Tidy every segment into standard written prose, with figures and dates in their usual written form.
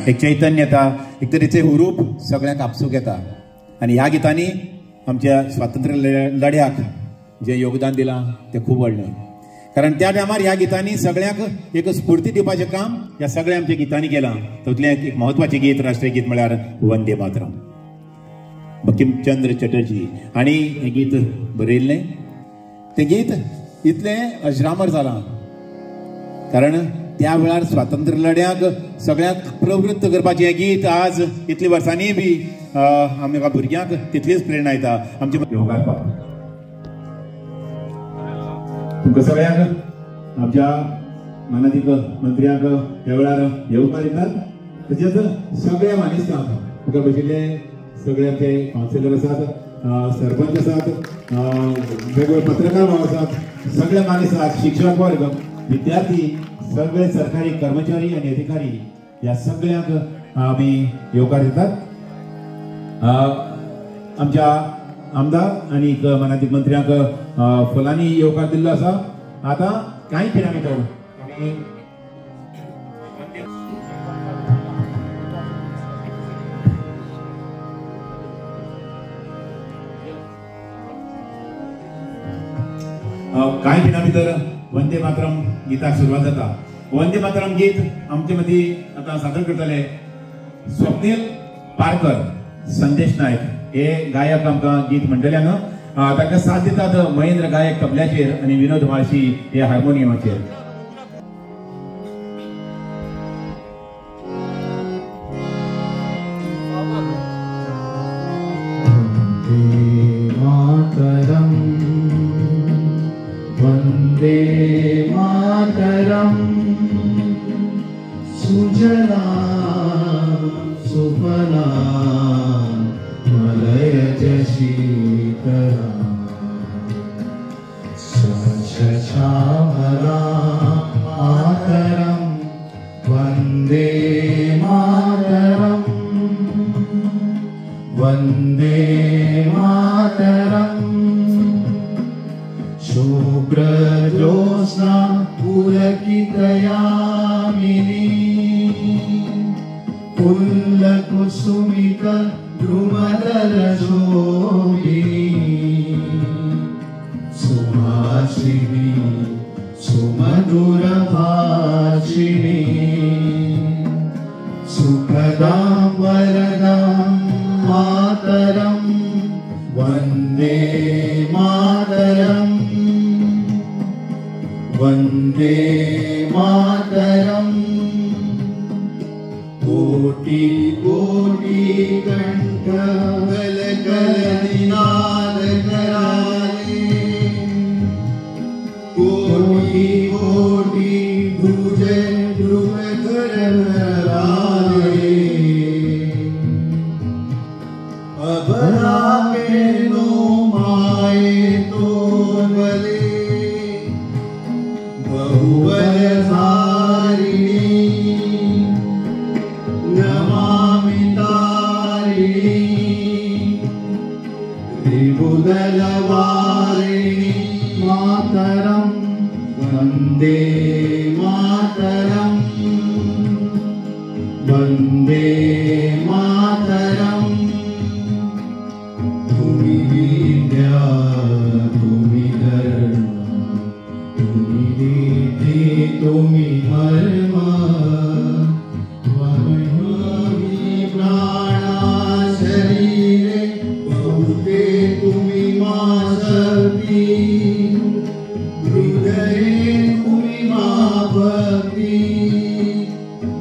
एक चैतन्य येता, एक तरेचे हुरूप सगळ्यांक आपसूक येता. आनी ह्या गितांनी आमच्या स्वातंत्र्य लढ्याक जे योगदान दिलां तें खूब व्हडलें. कारण त्या टायमार ह्या गितांनी सगळ्यांक एक स्फूर्ती दिवपाचें काम ह्या सगळ्या आमच्या गितांनी केलां. तातूंतलें एक म्हत्वाचें गीत, राष्ट्रीय गीत म्हळ्यार वंदे मातरम. बंकिमचंद्र चटर्जी हांणी हें गीत बरयल्लें. तें गीत इतलें अजरामर जालां कारण त्या वेळार स्वातंत्र्य लढ्याक सगळ्यांक प्रवृत्त करपाचें हें गीत आज इतल्या वर्सांनी बी आमच्या भुरग्यांक तितलीच प्रेरणा येता आमचे योगारपाक. तुमकां सगळ्यांक आमच्या माननीय मंत्र्याक ह्या वेळार येवकार दितात. तशेंच सगळ्या मानेस्तांक तुका बशिल्ले सगळे आमचे कावन्सिलर आसात, सरपंच आसात, वेगवेगळे पत्रकार भाव आसात, सगळे मानेस्तांक, शिक्षक वर्ग, विद्यार्थी, सगळे सरकारी कर्मचारी आणि अधिकारी ह्या सगळ्यांक आमी येवकार दितात. आमच्या आमदार आणि माननीय मंत्र्यांक फुलांनी येवकार दिल्लो आसा. आता कांय खिणा भितर कांय खिणा भितर वंदे मातरम गीताक सुरवात जाता. वंदे मातरम गीत आमचे मदीं आतां सादर करतले स्वप्नील पारकर, संदेश नायक हे गायक आमकां गीत म्हणटल्यान. ताका साथ दितात महेंद्र गायक तबल्याचेर आणि विनोद म्हाळशी हे हार्मोनियमाचेर. वंदे मातरम सुजला सुफला मलयज शीतला श्यामला मातरम वंदे मातरम वंदे मातरम शुभ्र ज्योत्स्ना पुलकितयामिनी पुल्लकुसुमित द्रुमदल शोभिनी सुभाषिणी सुमधुर भाषिणी सुखदां वरदां मातरं वन्दे मातरम् वन्दे मातरम् कोटि कोटि कंठ कल कल निनाद कराले कोटि कोटि भुज ध्रुव कर कराले अबरा के नो माए तो बले बहुवरधारिणी नमामि तारिणी त्रिभुवनवारिणी मातरं वन्दे मातरं वन्दे मातरं तुमि विद्या तुमि धर्म तुमि रीति तुमि धर्म त्वमहि प्राणा शरीरे बहुते तुमि मा शक्ति हृदये तुमि मा भक्ति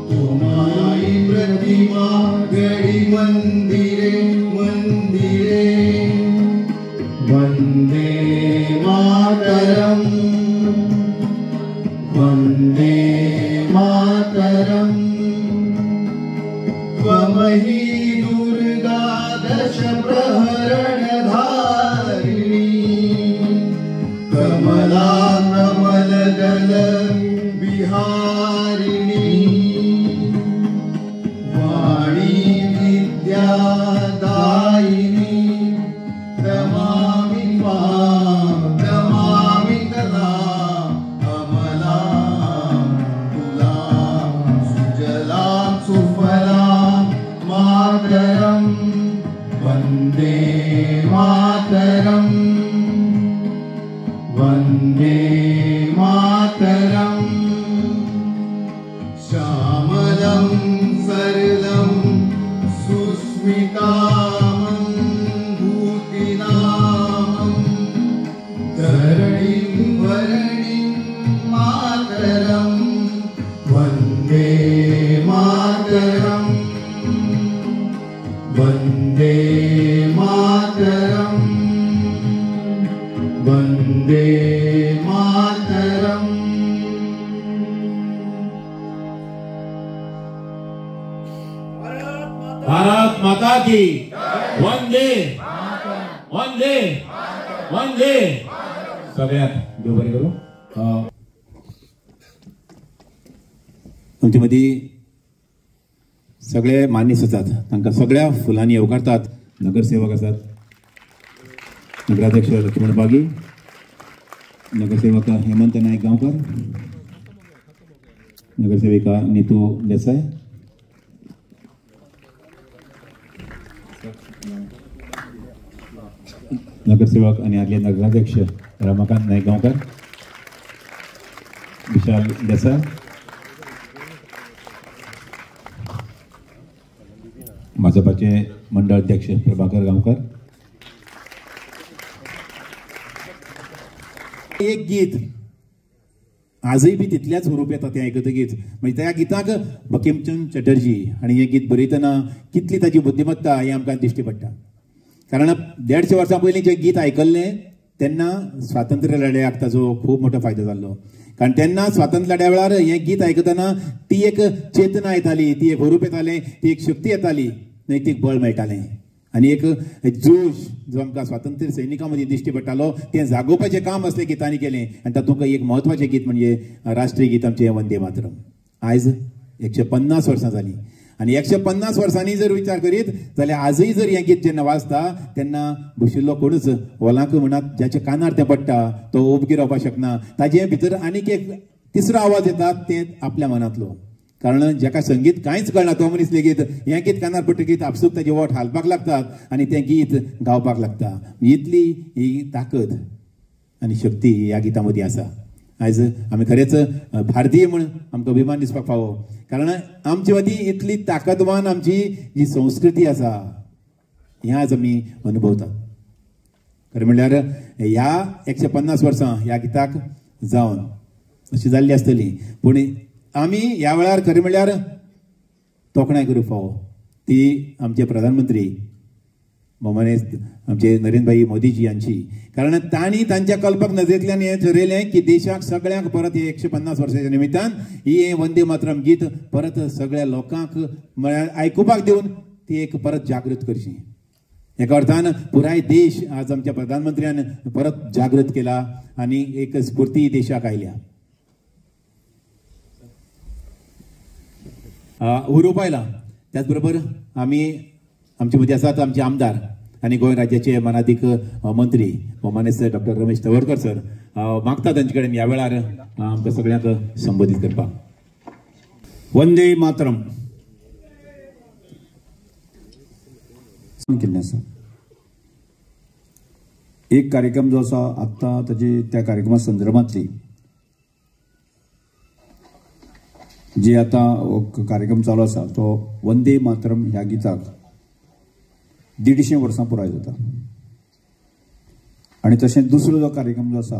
तुम्हारी प्रतिमा गढ़ी मंदिरे मंदिरे वन्दे मातरम् वन्दे मातरम् त्वमहि दुर्गा दश प्रहरणधारिणी कमला कमलदल विहारिणी वाणी विद्यादायिनी नमामि मां नमामि कलां अमलां तुलां सुजलां सुफलां वन्दे मातरम् श्यामलं सरलं सुस्मितामं भूतिनामं धरणीं वरणीं मातरं वन्दे मातरम् वन्दे मातरम् वन्दे मातरम् भारत माता की वंदे वंदे वंदे. सगळ्यात देव बरे करू. आमच्या मदी सगळे मान्य आसात, तांकां सगळ्या फुलांनी येवकारतात. नगरसेवक आसात, नगराध्यक्ष लक्ष्मण बागी, नगरसेवक हेमंत नायक गांवकर, नगरसेविका नीतू देसाई, नगरसेवक आणि आदले नगराध्यक्ष रमाकांत नायक गांवकर, विशाल देसाई, भाजपाचे मंडळ अध्यक्ष प्रभाकर गांवकर. एक गीत आजही बी तितल्याच स्वरूप येता तें आयकतकीच. म्हणजे त्या गिताक बंकिमचंद चटर्जी आणि हे गीत बरयतना कितली ताची बुद्धिमत्ता हें आमकां दिश्टी पडटा. कारण 150 वर्सां पयलीं जें गीत आयकल्लें तेन्ना स्वातंत्र्य लढ्याक ताजो खूब मोठो फायदो जाल्लो. कारण तेन्ना स्वातंत्र्य लढ्या वेळार हें गीत आयकतना ती एक चेतना येताली, ती एक स्वरूप येतालें, ती एक शक्ती येताली, नैतीक बळ मेळटालें आणि एक जोश जो आमकां स्वातंत्र्य सैनिकां मदीं दिश्टी पडटालो तें जागोवपाचें काम असलें गितांनी केलें. आनी तातूंत एक म्हत्वाचें गीत म्हणजे राष्ट्रीय गीत आमचें वंदे मातरम. आयज 150 वर्सां जालीं आनी 150 वर्सांनी जर विचार करीत जाल्यार आजही जर हें गीत जेन्ना वाजता तेन्ना बशिल्लो कोणूच वलांक म्हणत ज्याच्या कानार तें पडटा तो ओबकी रावपाक शकना. ताजे भितर आनीक एक तिसरो आवाज येता तें आपल्या मनांतलो. कारण जाका संगीत कांयच कळना तो मनीस लेगीत हें गीत कानार पडटकीच आपसूक ताजे ओठ हालपाक लागतात आनी तें गीत गावपाक लागता. इतली ही ताकद आनी शक्ती ह्या गितां मदीं आसा. आयज आमी खरेंच भारतीय म्हूण आमकां अभिमान दिसपाक फावो. कारण आमचे मदीं इतली ताकदवान आमची जी संस्कृती आसा हें आज आमी अनुभवतात. खरें म्हणल्यार ह्या 150 वर्सां ह्या गिताक जावन अशी जाल्ली आसतली पूण आमी ह्या वेळार खरें म्हणल्यार तोखणाय करूंक फावो ती आमचे प्रधानमंत्री भोवमाने आमचे नरेंद्र भाई मोदीजी यांची. कारण तांणी तांच्या कल्पक नजरेंतल्यान हें ठरयलें की देशाक सगळ्यांक परत हे 150 वर्सांच्या निमित्तान ही वंदे मातरम गीत परत सगळ्या लोकांक म्हळ्यार आयकुपाक दिवन ती एक परत जागृत करची. एका अर्थान पुराय देश आज आमच्या प्रधानमंत्र्यान परत जागृत केला आनी एक स्फूर्ती देशाक आयल्या. उरूप आयला. त्याच बरोबर आमी आमचे मदीं आसात आमचे आमदार आनी गोंय राज्याचे मानाधीक मंत्री भोवमानेस्त डॉक्टर रमेश तवडकर सर. मागता तांचे कडेन ह्या वेळार आमकां सगळ्यांक संबोधीत करपाक. वंदे मातरम केल्लें आसा. एक कार्यक्रम जो आसा आत्तां ताजी त्या कार्यक्रमा संदर्भांतली जी आतां कार्यक्रम चालू आसा तो वंदे मातरम ह्या गिताक 150 वर्सां पुराय जाता. आनी तशेंच दुसरो जो कार्यक्रम जो आसा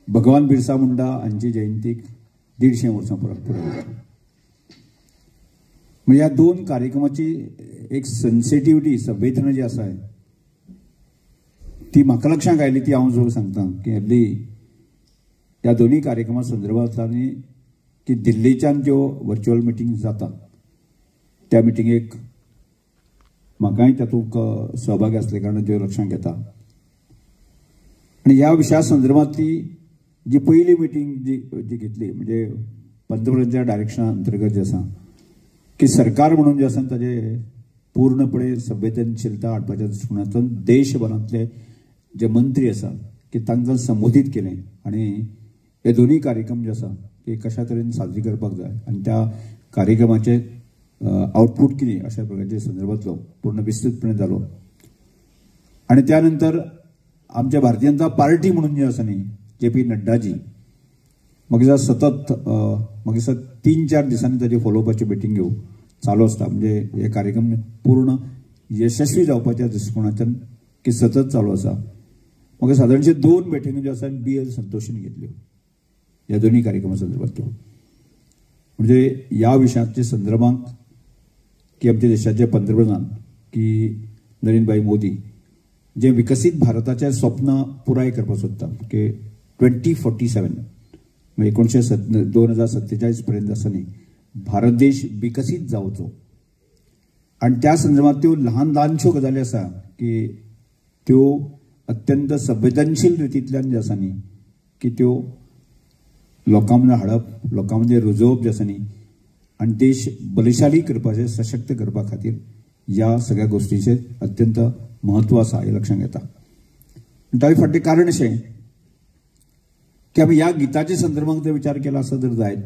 भगवान बिरसा मुंडा हांची जयंतीक 150 वर्सां पुराय जाता. म्हणजे ह्या दोन कार्यक्रमाची एक सेन्सिटिव्हिटी संवेदना जी आसा ती म्हाका लक्षांत आयली ती हांव जो सांगता की हल्ली ह्या दोन्ही कार्यक्रमा संदर्भांतल्यानी की दिल्लीच्यान ज्यो व्हर्च्युअल मिटींग जाता त्या मिटिंगेक म्हाकाय तातूंत सहभागी आसले कारण ज्यो लक्षांत घेता. आनी ह्या विशया संदर्भांतली जी पयली मिटींग जी घेतली म्हणजे पंतप्रधानाच्या डायरेक्शना अंतर्गत जे आसा की सरकार म्हणून जे आसा ताजे पूर्णपणे संवेदनशीलता हाडपाच्या दृश्टिकोनांतल्यान देशभरांतले जे मंत्री आसा की तांकां संबोधीत केलें आनी हे दोन्ही कार्यक्रम जे आसा ते कशा तरेन साजरी करपाक जाय आनी त्या कार्यक्रमाचे आउटपूट कितें अशा प्रकारच्या संदर्भांतलो पूर्ण विस्तृतपणे जालो. आनी त्या नंतर आमच्या भारतीय जनता पार्टी म्हणून जे आसा न्ही JP नड्डाजी म्हाका सतत म्हाका 3-4 दिसांनी ताची फॉलोअपाची मिटींग घेवं चालू आसता. म्हणजे हे कार्यक्रम पूर्ण यशस्वी जावपाच्या दृश्टिकोनाच्यान की सतत चालू आसा. म्हाका सादारणशे 2 मिटींग ज्यो आसा BL संतोशीन घेतल्यो ह्या दोन्ही कार्यक्रमा संदर्भांतल्यो. म्हणजे ह्या विशयाचे संदर्भांत की आमच्या देशाचे पंतप्रधान की नरेंद्रभाई मोदी जे विकसित भारताचे स्वप्न पुराय करपाक सोदता की 2047 म्हणजे 2047 पर्यंत आसा न्ही भारत देश विकसीत जावचो. आणि त्या संदर्भात त्यो ल्हान ल्हानश्यो गजाली आसा की त्यो अत्यंत संवेदनशील रितींतल्यान जे आसा न्ही की त्यो लोकां मदें हाडप लोकां मदें रुजोवप जे आसा न्ही आनी देश बलशाली करपाचे सशक्त करपा खातीर ह्या सगळ्या गोष्टीचे अत्यंत महत्व आसा हे लक्षांत येता. ताचे फाटलें कारण अशें की आमी ह्या गिताच्या संदर्भांत जर विचार केला असो जर जायत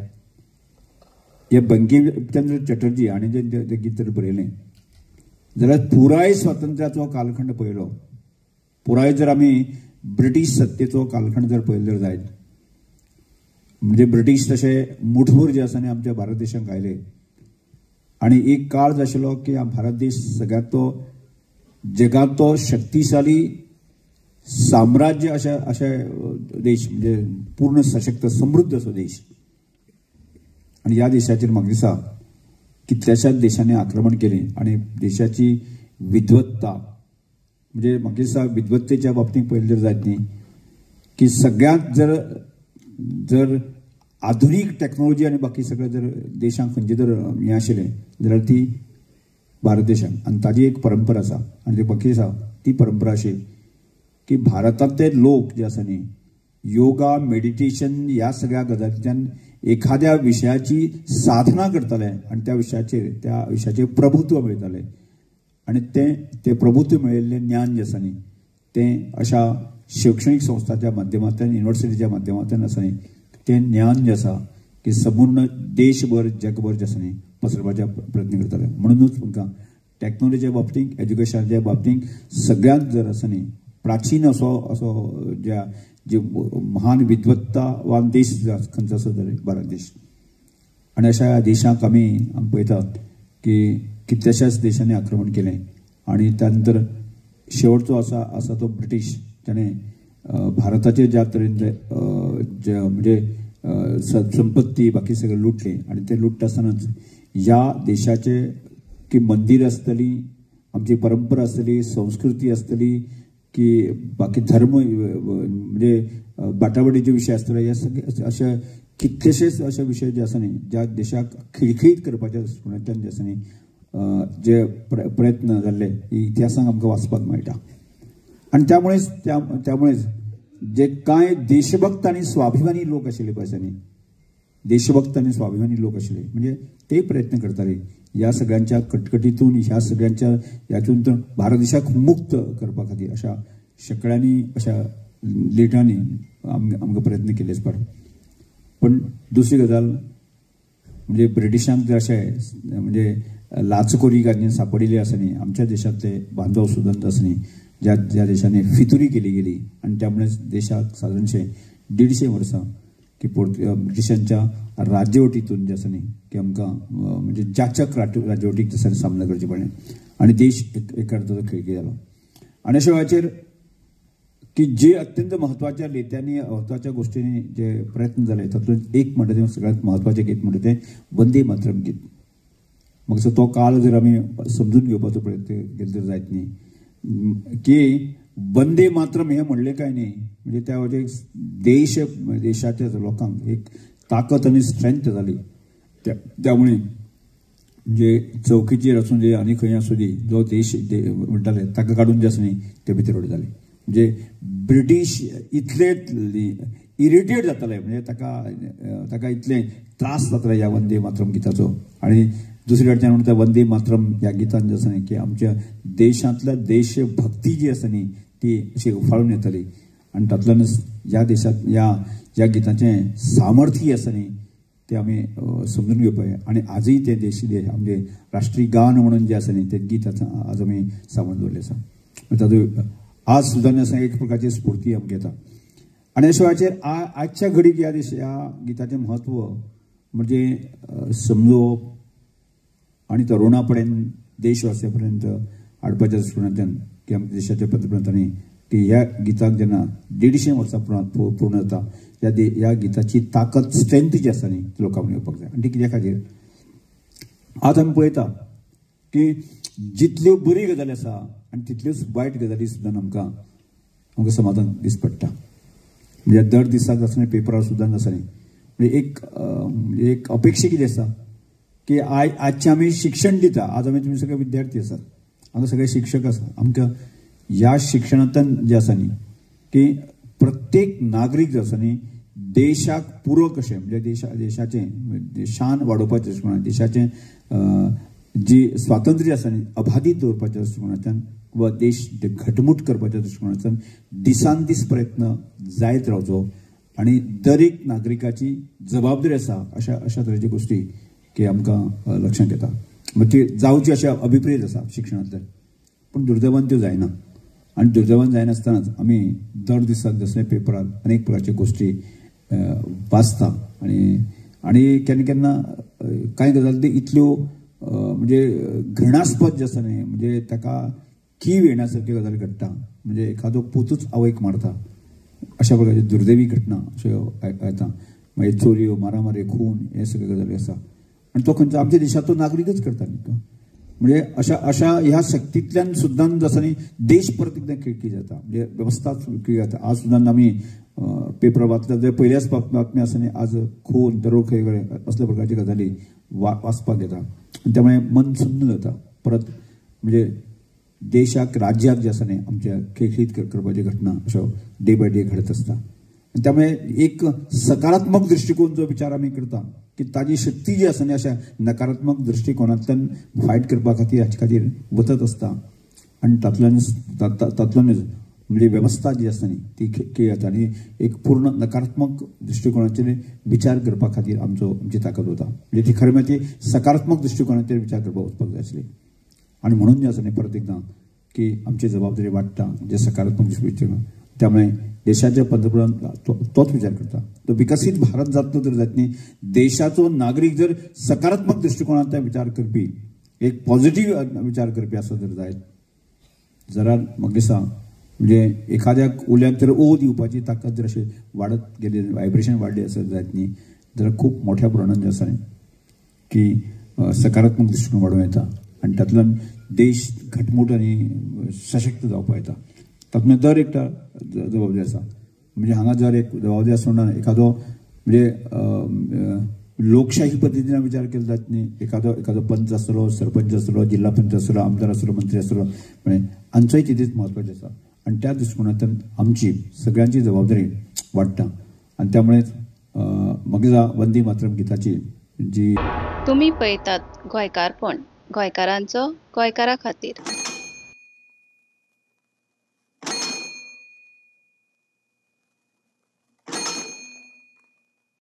हे बंकिमचंद्र चटर्जी हाणें जें गीत जर बरयलें जाल्यार पुराय स्वातंत्र्याचो कालखंड पळयलो पुराय जर आमी ब्रिटीश सत्तेचो कालखंड जर पळयलो जर जायत म्हणजे ब्रिटीश तशे मुठभर जे आसा न्ही आमच्या भारत देशांत आयले आणि एक काळ जो आशिल्लो की भारत देश सगळ्यांतो जगांतलो शक्तिशाली साम्राज्य अशे देश म्हणजे पूर्ण सशक्त समृद्ध असो देश. आणि ह्या देशाचेर म्हाका दिसता कितल्याशाच देशांनी आक्रमण केलें आणि देशाची विद्वत्ता म्हणजे म्हाका दिसता विद्वत्तेच्या बाबतींत पळयलें जर जायत न्ही की सगळ्यांत जर आधुनिक टेक्नॉलॉजी आणि बाकी सगळं जर देशांक खंयचे जर हें आशिल्लें जाल्यार ती भारत देशांत आणि ताजी एक परंपरा आसा आनी ती बाकी आसा ती परंपरा अशी की भारतांतले लोक जे आसा न्ही योगा मेडिटेशन ह्या सगळ्या गजालींतल्यान एखाद्या विशयाची साधना करताले आणि त्या विशयाचेर प्रभुत्व मेळटाले आणि ते प्रभुत्व मेळिल्लें ज्ञान जे आसा न्ही तें अशा शैक्षणिक संस्थांच्या माध्यमांतल्यान युनिव्हर्सिटीच्या माध्यमांतल्यान आसा न्ही तें ज्ञान जे आसा की संपूर्ण देशभर जगभर जे आसा न्ही पसरपाच्या प्रयत्न करताले. म्हणूनच तुमकां टॅक्नॉलॉजीच्या बाबतींत एज्युकेशनाच्या बाबतींत सगळ्यांत जर आसा न्ही प्राचीन असो जे महान विद्वत्तावान देश खंयचो आसा जाल्यार भारत देश. आनी अशा देशांक आमी पळयतात की कितल्याशाच देशांनी आक्रमण केलें आणि त्यानंतर शेवटचो आसा तो ब्रिटीश त्याने भारताचे ज्या तरेन म्हणजे संपत्ती बाकी सगळें लुटले आणि ते लुटता आसतनाच ह्या देशाचे की मंदिर आसतली आमची परंपरा आसतली संस्कृती आसतली की बाकी धर्म म्हणजे बाटाबाटीचे विशय आसतले हे सगळे अशे कितलेशेच अशे विशय जे आसा न्ही ज्या देशाक खिळखिळीत करपाच्या दृश्टिकोनांतल्यान जे आसा न्ही जे प्रयत्न जाल्ले इतिहासांत आमकां वाचपाक मेळटा. आणि त्यामुळेच जे कांय देशभक्त आणि स्वाभिमानी लोक आशिल्ले पळय आसा न्ही देशभक्त आणि स्वाभिमानी लोक आशिल्ले म्हणजे ते प्रयत्न करताले ह्या सगळ्यांच्या कटकटीतून ह्या सगळ्यांच्या हातूंत भारत देशाक मुक्त करपा खातीर अशा शेकड्यांनी अशा लिडांनी आमकां प्रयत्न केलेच पड. पण दुसरी गजाल म्हणजे ब्रिटिशांक जर अशें म्हणजे लाचखोरी सापडिल्ली आसा न्ही आमच्या देशांतले बांधव सुद्दां आसा न्ही ज्या देशांनी फितुरी केली गेली आणि त्यामुळे देशाक साधारणशे 150 वर्सां की ब्रिटिशांच्या राज्यवटीतून जे आसा न्ही की आमकां म्हणजे जाचक राज्यवटीक जसं सामना करचे पडलें आणि देश एका अर्थाचो खिळखिळी जालो. आणि अशा वेळाचेर की जे अत्यंत महत्वाच्या नेत्यांनी महत्वाच्या गोष्टींनी जे प्रयत्न जाले तातूंत एक म्हणटा तें सगळ्यांत महत्वाचें गीत म्हणटा तें वंदे मातरम गीत. मग तो काळ जर आमी समजून घेवपाचो प्रयत्न केलो तर जायत न्ही की वंदे मातरम हे म्हणले काय नाही म्हणजे त्या देशाच्या लोकांक एक ताकद आणि स्ट्रेंथ जाली. त्यामुळे म्हणजे चौकीचेर आसूं दे आनी खंय आसूं दी जो देश म्हणटाले ताका काडून जे आसा न्ही ते भितर उडे जाले. म्हणजे ब्रिटीश इतले इरिटेट जाताले म्हणजे ताका इतले त्रास जाताले ह्या वंदे मातरम गिताचो. आणि दुसरी कडच्यान म्हणटा वंदे मातरम ह्या गितान जे आसा न्ही की आमच्या देशांतल्या देशभक्ती जी आसा न्ही ती अशी उफाळून येताली आणि तातूंतल्यानच ह्या देशांत ह्या गिताचें सामर्थ्य आसा न्ही ते आमी समजून घेवपाक जाय. आणि आजूय ते म्हणजे राष्ट्रीय गान म्हणून जे आसा न्ही ते गीत आज आमी सांबाळून दवरलें आसा. तातूंत आज सुद्दां असा एक प्रकारची स्फूर्ती आमकां येता. आनी अशा वेळाचेर आजच्या घडीक ह्या गिताचें म्हत्व म्हणजे समजोवप आनी तरुणा पर्यंत देशवासियां पर्यंत हाडपाच्या दृश्टिकोनांतल्यान की आमच्या देशाच्या पंतप्रधानांनी की ह्या गिताक जेन्ना 150 वर्सां पूर्ण जाता ह्या गिताची ताकद स्ट्रेंथ जी आसा न्ही ती लोकां मेळोवपाक जाय. आनी ती कित्या खातीर आतां आमी पळयता की जितल्यो बरी गजाली आसा आनी तितल्योच वायट गजाली सुद्दां आमकां समाजान दिश्टी पडटा. म्हणजे दर दिसाक आसना पेपरार सुद्दां आसा न्ही म्हणजे एक अपेक्षा कितें आसा की आजचे आमी शिक्षण दिता. आज आमी तुमी सगळे विद्यार्थी आसात, हांगा सगळे शिक्षक आसा. आमकां ह्या शिक्षणांतल्यान जें आसा न्ही की प्रत्येक नागरीक जो आसा न्ही देशाक पुरक अशें म्हणजे देशाचें शान वाडोवपाच्या दृश्टिकोनांतल्यान देशाचें जी स्वातंत्र्य आसा न्ही अबाधीत दवरपाच्या दृश्टिकोनांतल्यान वा देश घटमूट करपाच्या दृश्टिकोनांतल्यान दिसान दीस प्रयत्न जायत रावचो आनी दर एक नागरिकाची जबाबदारी आसा अशा तरेची गोश्टी की आमकां लक्षांत येता. म्हणजे ती जावची अशें अभिप्रेत आसा शिक्षणांतल्यान, पूण दुर्दैवान त्यो जायना. आनी दुर्दैवान जायनासतनाच आमी दर दिसाक जसले पेपरार अनेक प्रकारचे गोश्टी वाचता आनी केन्ना केन्ना कांय गजाली ते इतल्यो म्हणजे घृणास्पद जे आसा न्ही म्हणजे ताका कीव येण्यासारक्यो गजाली घडटा. म्हणजे एखादो पुतूच आवयक मारता अशा प्रकारची दुर्दैवी घटना अश्यो येता. मागीर चोरयो मारामारी खून हे सगळे गजाली आसा आनी तो खंयचो आमच्या देशाचो नागरीकच करता न्ही तो. म्हणजे अशा ह्या शक्तींतल्यान सुद्दां जो आसा न्ही देश परत एकदां खिळखी जाता म्हणजे वेवस्था खिळखी जाता. आज सुद्दां आमी पेपर वाचल्यार जे पयल्याच बातमी आसा न्ही आज खून दरोख हे असल्या प्रकारची गजाली वाचपाक येता आनी त्यामुळे मन सुन्न जाता. परत म्हणजे देशाक राज्याक जे आसा न्ही आमच्या खिळखिळीत करपाची घटना अश्यो डे बाय डे घडत आसता. आनी त्यामुळे एक सकारात्मक दृश्टिकोन जो विचार आमी करता की ताजी शक्ती जी आसा न्ही अशा नकारात्मक दृश्टिकोनांतल्यान फायट करपा खातीर हाचे खातीर वचत आसता. आनी तातूंतल्यानच म्हणजे वेवस्था जी आसा न्ही ती खिळखिळी जाता आनी एक पूर्ण नकारात्मक दृश्टिकोनाचेर विचार करपा खातीर आमची ताकद वता. म्हणजे ती खरें ती सकारात्मक दृश्टिकोनाचेर विचार करपाक वचपाक जाय आसली. आनी म्हणून जें आसा न्ही परत एकदां की आमची जबाबदारी वाडटा जे सकारात्मक दृश्टिकोन. त्यामुळे देशाचे पंतप्रधान तोच विचार करता. तो विकसीत भारत जातलो तर जायत न्ही देशाचो नागरीक जर सकारात्मक दृश्टिकोनांतल्यान विचार करपी एक पॉझिटिव्ह विचार करपी आसत जर जायत जाल्यार म्हाका दिसता म्हणजे एखाद्याक उल्याक तर ओ दिवपाची ताकद जर अशी वाडत गेली वायब्रेशन वाडली आसत जायत न्ही जाल्यार खूब मोठ्या प्रमाणात जे आसा न्ही की सकारात्मक दृश्टिकोन वाडूं येता आनी तातूंतल्यान देश घटमूट आनी सशक्त जावपाक येता. तातूंत दर एकटा जबाबदारी आसा. म्हणजे हांगा जर एक जबाबदारी आसतना एखादो म्हणजे लोकशाही पद्दतीन विचार केलो जायत न्ही एखादो पंच आसलो सरपंच आसलो जिल्हा पंच आसलो आमदार आसलो मंत्री आसलो म्हणजे हांचोय तितूच म्हत्वाचें आसा. आनी त्या दृश्टिकोनांतल्यान आमची सगळ्यांची जबाबदारी वाडटा आनी त्यामुळेच म्हाका दिसता वंदे मातरम गिताची जी तुम्ही पळयतात गोंयकारपण गोंयकारांचो गोंयकारा खातीर.